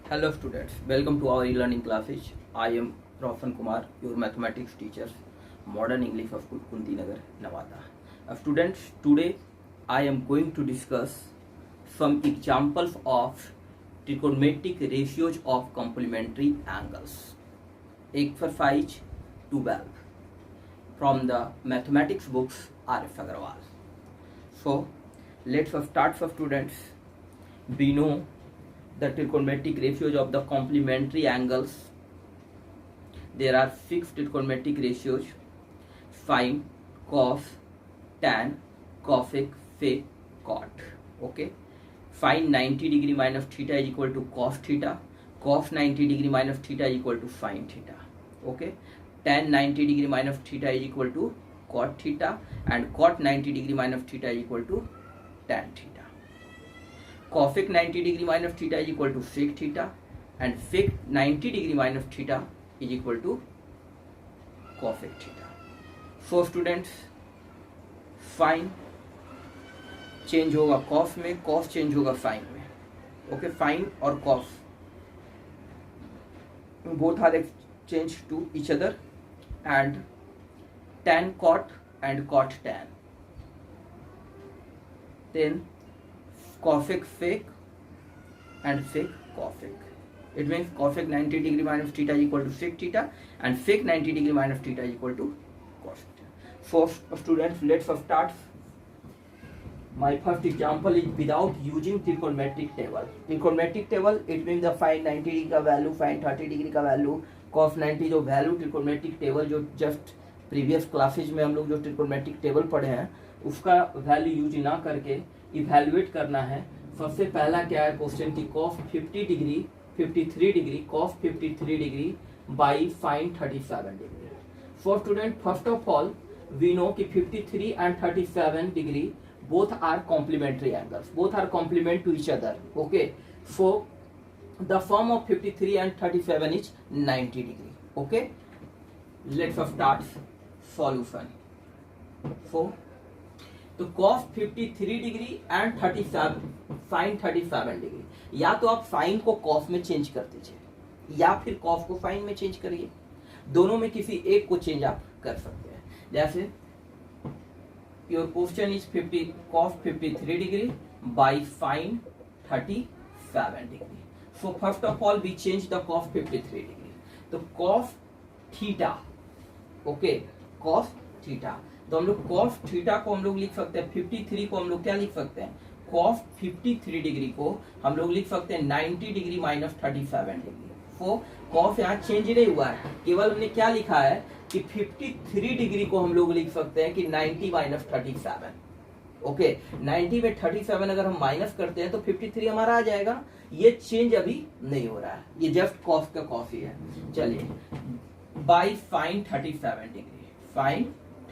Hello students, welcome to our e-learning classes. I am Roshan Kumar, your mathematics teacher, Modern English of Kunti Nagar, Nevada. Students, today I am going to discuss some examples of trigonometric ratios of complementary angles. Exercise 12 from the mathematics books R.F. Agarwal. So, let's start for students. We know the trigonometric ratios of the complementary angles. There are fixed trigonometric ratios: sine, cos, tan, cosec, sec, cot. Okay, sine 90 degree minus theta is equal to cos theta, cos 90 degree minus theta is equal to sine theta. Okay, tan 90 degree minus theta is equal to cot theta, and cot 90 degree minus theta is equal to tan theta. Cosec 90 degree minus theta is equal to sec theta, and sec 90 degree minus theta is equal to cosec theta. So students, sine change होगा cos में, cos change होगा sine में. Okay, sine और cos both are exchanged to each other, and tan cot and cot tan. Then cosec sec and sec cosec. It means cosec 90 degree minus theta is equal to sec theta, and sec 90 degree minus theta is equal to cos theta. So students, let's start. My first example is without using trigonometric table. Trigonometric table, it means the sin 90 degree का value, sin 30 degree का value, cos 90 जो value trigonometric table जो just previous classes में हम लोग जो trigonometric table पढ़े हैं उसका value यूज ना करके इवेल्युएट करना है. सबसे पहला क्या है क्वेश्चन की cos 50 degree 53 degree cos 53 degree by sin 37 degree. For student, first of all we know कि 53 and 37 degree both are complementary angles, both are complement to each other. Okay, so the sum of 53 and 37 is 90 degree. Okay, let's start solution. So तो cos 53 degree and 37 sin 37 degree, या तो आप sin को cos में change कर दीजिए या फिर cos को sin में चेंज करिए. दोनों में किसी एक को चेंज आप कर सकते हैं. जैसे your question is cos 53 degree by sin 37 degree. So first of all we change the cos 53 degree. तो cos theta, okay, cos theta, तो हम लोग cos थीटा को हम लोग लिख सकते हैं 53 को हम लोग क्या लिख सकते हैं, cos 53 डिग्री को हम लोग लिख सकते हैं 90 डिग्री माइनस 37 डिग्री. तो cos यहाँ चेंज नहीं हुआ है, केवल हमने क्या लिखा है कि 53 डिग्री को हम लोग लिख सकते हैं कि 90 माइनस 37. ओके, 90 में 37 अगर हम माइनस करते हैं तो 53 हमारा आ जाएगा. ये चेंज अभी नहीं हो रहा है, ये जस्ट cos का cos ही है. चलिए, by sin 37 degree, sin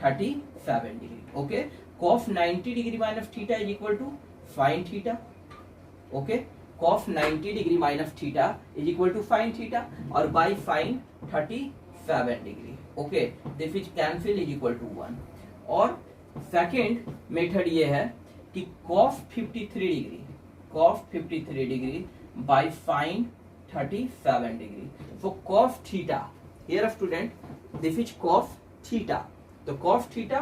37 degree. Okay, cos 90 degree minus theta is equal to sin theta. Okay, cos 90 degree minus theta is equal to sin theta, और by sin 37 degree. Okay, this is cancel is equal to 1. और second method ये है कि cos 53 degree by sin 37 degree. So cos theta, here student, this is cos theta. तो cos theta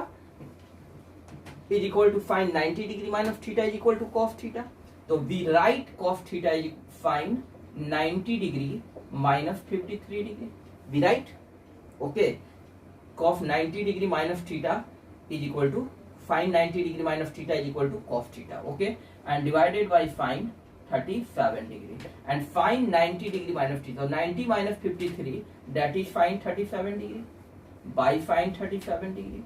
is equal to sin 90 degree minus theta is equal to cos theta. तो we write cos theta is sin 90 degree minus 53 degree. We write, okay, cos 90 degree minus theta is equal to sin 90 degree minus theta is equal to cos theta. Okay, and divided by sin 37 degree, and sin 90 degree minus theta, 90 minus 53 that is sin 37 degree by sin 37 degree.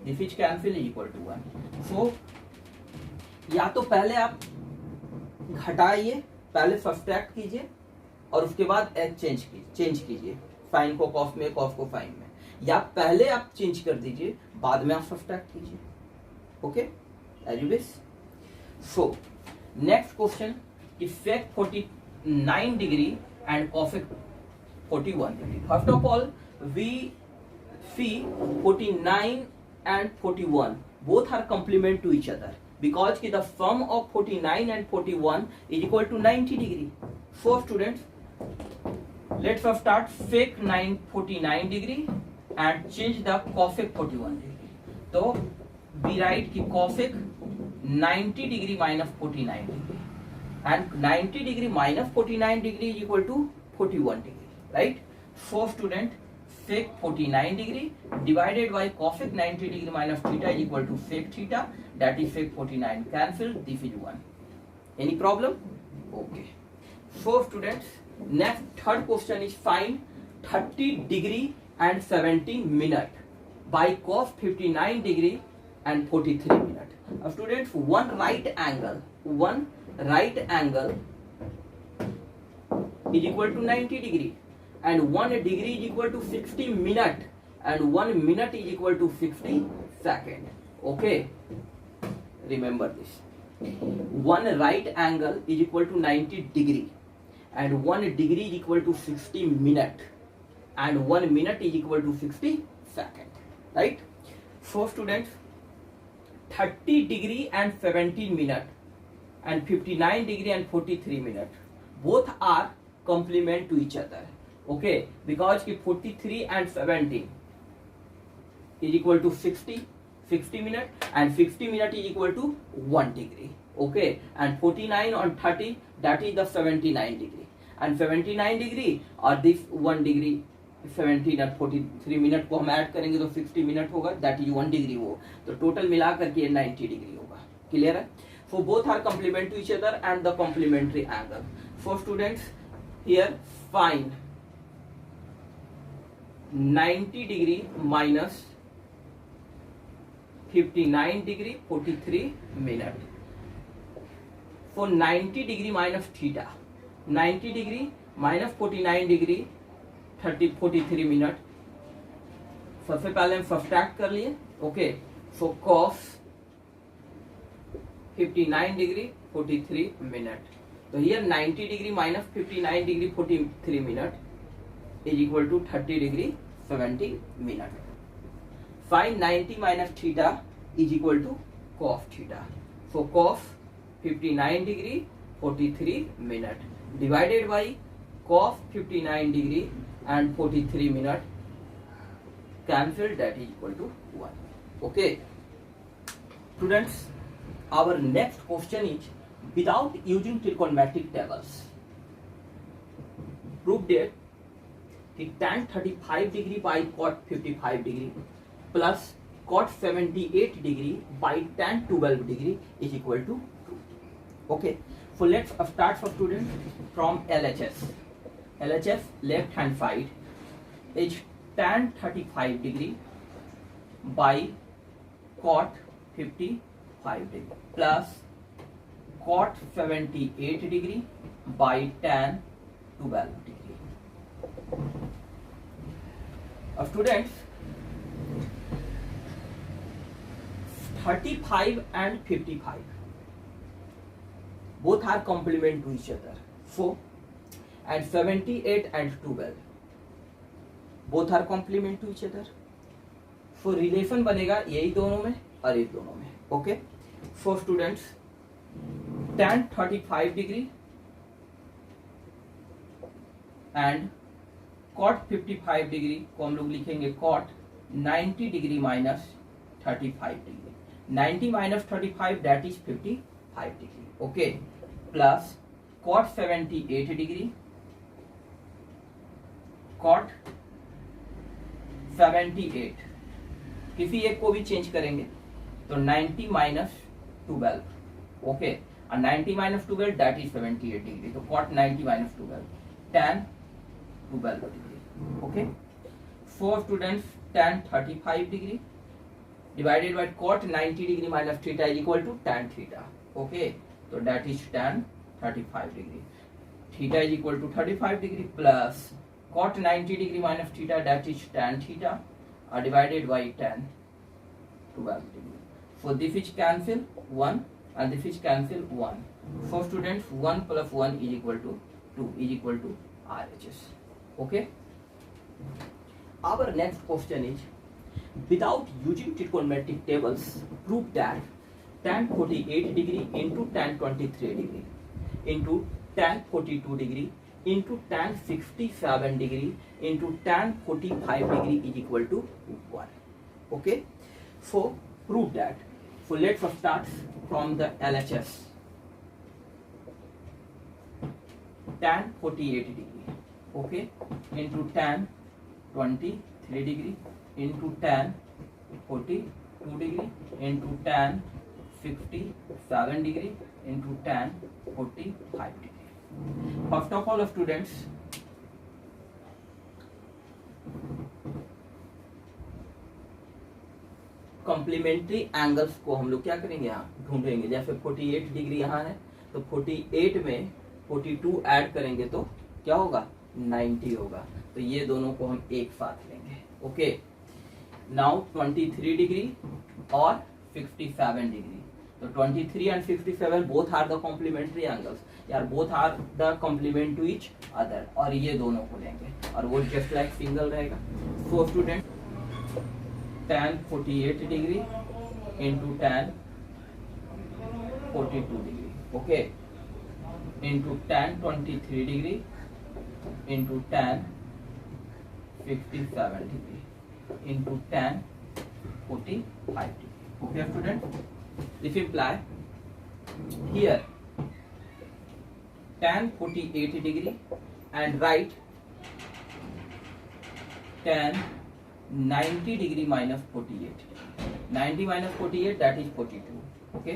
This is cancel is equal to 1. So या तो पहले आप घटाइए, पहले subtract कीजिए और उसके बाद change कीजिए साइन को कॉस में, कॉस को साइन में, या पहले आप चेंज कर दीजिए बाद में आप सब्ट्रैक्ट कीजिए. Okay, as you wish. So next question कि sec 49 degree and cosec 41 degree. First of all we see 49 and 41 both are complement to each other because the sum of 49 and 41 is equal to 90 degree. So students, let's first start sec 949 degree and change the cosec 41 degree. So we write ki cosec 90 degree minus 49 degree, and 90 degree minus 49 degree is equal to 41 degree, right? So student, sec 49 degree divided by cosec 90 degree minus theta is equal to sec theta, that is sec 49 cancel, this is 1. Any problem? Okay. So students, next third question is find 30 degree and 17 minute by cos 59 degree and 43 minute. Students, one right angle is equal to 90 degree, and 1 degree is equal to 60 minute, and 1 minute is equal to 60 second. Okay, remember this. One right angle is equal to 90 degree, and 1 degree is equal to 60 minute, and 1 minute is equal to 60 second, right? So students, 30 degree and 17 minute and 59 degree and 43 minute both are complement to each other. Okay, because 43 and 17 is equal to 60 minute, and 60 minute is equal to 1 degree. Okay, and 49 on 30, that is the 79 degree, and 79 degree और this 1 degree 17 और 43 minute को हम add करेंगे तो 60 minute होगा, that is 1 degree वो, तो total मिला करके 90 डिग्री होगा. क्लियर है? So both are complement to each other and the complementary angle. For students here find 90 degree minus 59 degree 43 minute. For 90 degree minus theta, 90 degree minus 49 degree 43 minute. सबसे पहले हम subtract कर लिए. Okay, so cos 59 degree 43 minute. तो here 90 degree minus 59 degree 43 minute is equal to 30 degree 70 minute. Find 90 minus theta is equal to cos theta. So cos 59 degree 43 minute divided by cos 59 degree and 43 minute cancel, that is equal to 1. Okay students, our next question is without using trigonometric tables prove that tan 35 degree by cot 55 degree plus cot 78 degree by tan 12 degree is equal to 2. Okay, so let's start for students from LHS. LHS left hand side is tan 35 degree by cot 55 degree plus cot 78 degree by tan 12 degree. Students, 35 and 55 both are complement to each other. So and 78 and 12 both are complement to each other. So relation बनेगा यही दोनों में और ये दोनों में. Okay, so students, tan 35 degree and cot 55 degree को हम लोग लिखेंगे cot 90 degree minus 35 degree. 90 minus 35 that is 55 degree. Okay, plus cot 78 degree cot 78, किसी एक को भी चेंज करेंगे तो 90 माइनस 12. ओके, और 90 माइनस 12 दैट इज 78 डिग्री. तो cot 90 minus 12 tan 12 degree. Okay, for students tan 35 degree divided by cot 90 degree minus theta is equal to tan theta. Okay, तो that is tan 35 degree. Theta is equal to 35 degree plus cot 90 degree minus theta, that is tan theta, divided by tan 12 degree. So this is cancel 1 and this is cancel 1. So students, 1 plus 1 is equal to 2 is equal to RHS. Okay. Our next question is without using trigonometric tables prove that tan 48 degree into tan 23 degree into tan 42 degree into tan 67 degree into tan 45 degree is equal to 1. Okay, so prove that. So let's start from the LHS. Tan 48 degree, okay, into tan 23 degree into tan 42 degree into tan 57 degree into tan 45 degree. First of all, students, complementary angles को हम लोग क्या करेंगे, यहाँ ढूंढेंगे. जैसे 48 degree यहाँ है तो 48 में 42 ऐड करेंगे तो क्या होगा, 90 होगा. तो ये दोनों को हम एक साथ लेंगे. ओके, नाउ 23 डिग्री और 57 डिग्री. तो 23 and 57 both are the complementary angles यार, both are the complement to each other. और ये दोनों को लेंगे और वो जस्ट लाइक सिंगल रहेगा. So student, tan 48 degree into tan 42 degree, okay, into tan 23 degree into tan 57 degree into tan 45 degree. Okay, student, this imply here tan 48 degree and write tan 90 degree minus 48. 90 minus 48, that is 42. Okay,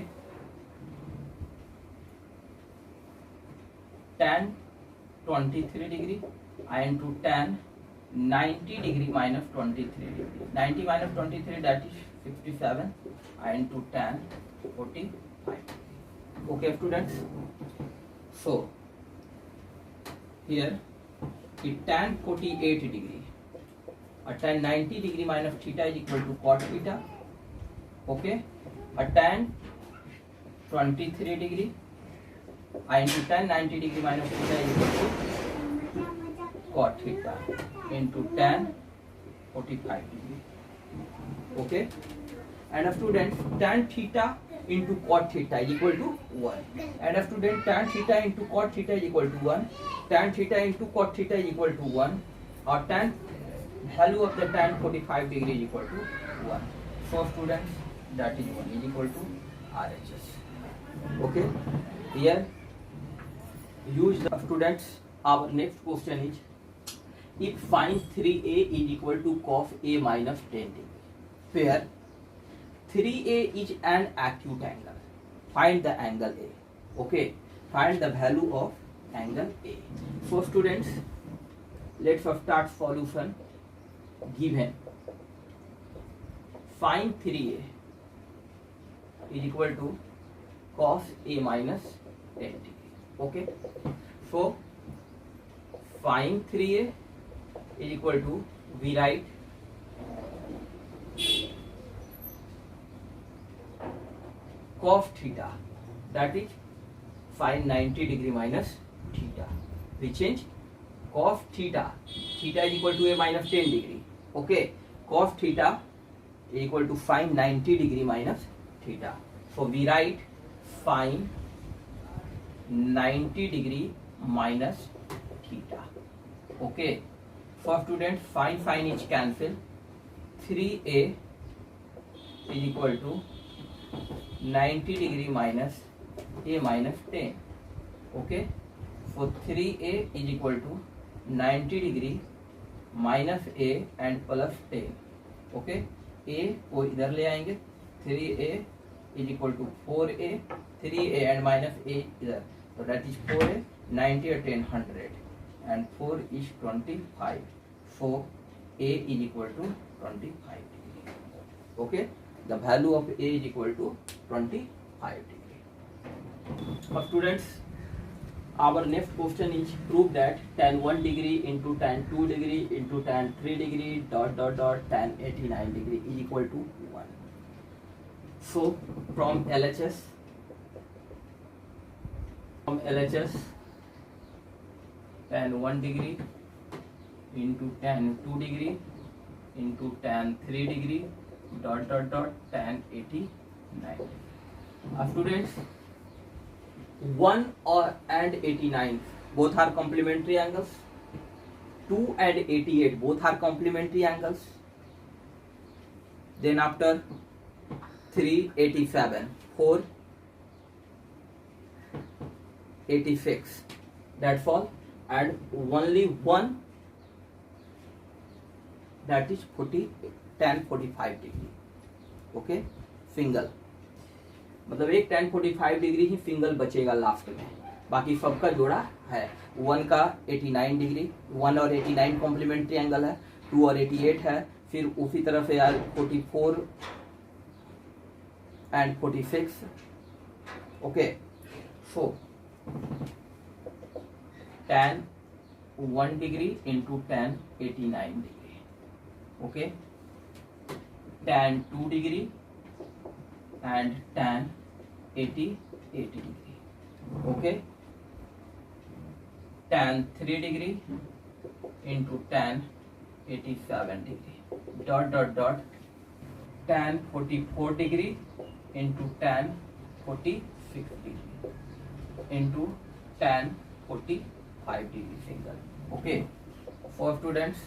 tan 23 degree into tan 90 degree minus 23 degree. 90 minus 23, that is 57 into tan 45. Okay, students, so here it tan 48 degree, a tan 90 degree minus theta is equal to cot theta. Okay, a tan 23 degree into tan 90 degree minus theta is equal to cot theta into tan 45 degree. Okay, and a student, tan theta into cot theta is equal to 1. And a student, tan theta into cot theta is equal to 1. Tan theta into cot theta is equal to 1. Or tan value of the tan 45 degree is equal to 1. So students, that is 1 is equal to RHS. Okay, here use the students. Our next question is, if sin 3a is equal to cos a minus 10 degree, where 3a is an acute angle, find the angle A. Okay, find the value of angle A. So students, let's start solution. Given sin 3a is equal to cos a minus 10 degree. Okay, so sin 3a is equal to, we write cos theta, that is sin 90 degree minus theta. We change cos theta, theta is equal to a minus 10 degree. Okay, cos theta is equal to sin 90 degree minus theta. So we write sin 90 degree minus theta. Okay, for students, sin is cancel. 3a is equal to 90 degree minus a minus 10. Okay, so 3a is equal to 90 degree minus a and plus 10. Okay, a को इधर ले आएंगे. 3a is equal to 4a, 3a and minus a इधर, तो that is 4a. 90 और 10 100 and 4 is 25. सो a is equal to 25 degree. Okay, the value of a is equal to 25 degree. अब students, our next question is, prove that tan 1 degree into tan 2 degree into tan 3 degree dot dot dot tan 89 degree is equal to 1. So from LHS, tan 1 degree into tan 2 degree into tan 3 degree dot dot dot tan 89. Students, 1 and 89 both are complementary angles. 2 and 88 both are complementary angles. Then after 3, 87, 4, 86. That's all. And only one, that is 10 45 degree. Okay, single, मतलब एक 10 45 degree ही single बचेगा last में, बाकी सबका जोड़ा है. 1 का 89 degree, 1 और 89 कॉम्प्लीमेंट्री एंगल है. 2 और 88 है. फिर उसी तरह से यार 44 and 46. Okay, so tan 1 degree into tan 89 degree. Okay, tan 2 degree and tan 88 degree. Okay, tan 3 degree into tan 87 degree. Dot dot dot. Tan 44 degree into tan 46 degree into tan 45 degree single. Okay, for students,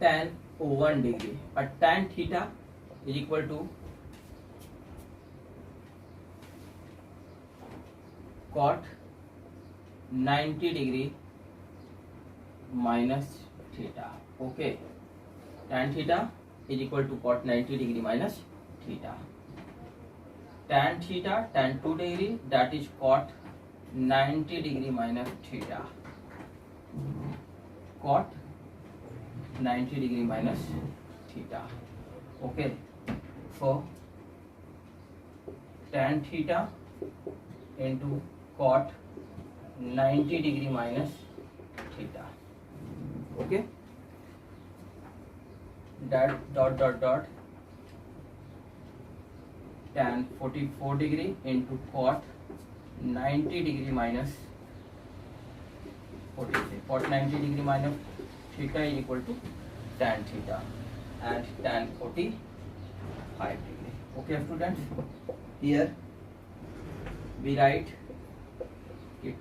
tan 1 degree, but tan theta is equal to cot 90 degree minus theta. Okay, tan theta is equal to cot 90 degree minus theta. Tan theta, tan 2 degree, that is cot 90 degree minus theta. Cot 90 degree minus theta. Okay, so tan theta into cot 90 degree minus theta. Okay, that dot dot dot tan 44 degree into cot 90 degree minus 43. Cot 90 degree minus theta is equal to tan theta and tan 45 degree. Okay students, here we write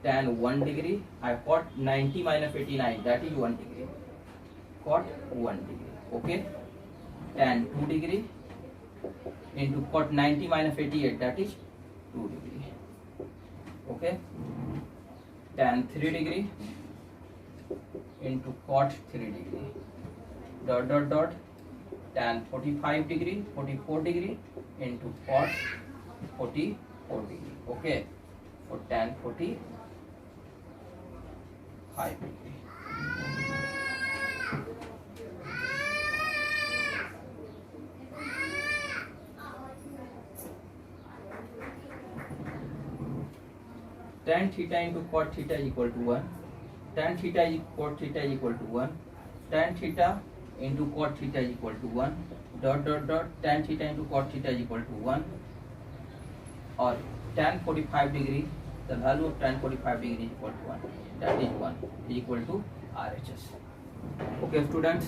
tan 1 degree, I cot 90 minus 89, that is 1 degree, cot 1 degree. Okay, tan 2 degree into cot 90 minus 88, that is 2 degree. Okay, tan 3 degree into cot 3 degree, dot dot dot, tan 45 degree, 44 degree into cot 44 degree. Okay, for tan 45 degree. Tan theta into cot theta is equal to 1. Tan theta is cot theta is equal to 1. Tan theta into cot theta is equal to 1. Dot dot dot, tan theta into cot theta is equal to 1. Or tan 45 degree, the value of tan 45 degree is equal to 1. That is 1 is equal to RHS. Okay students.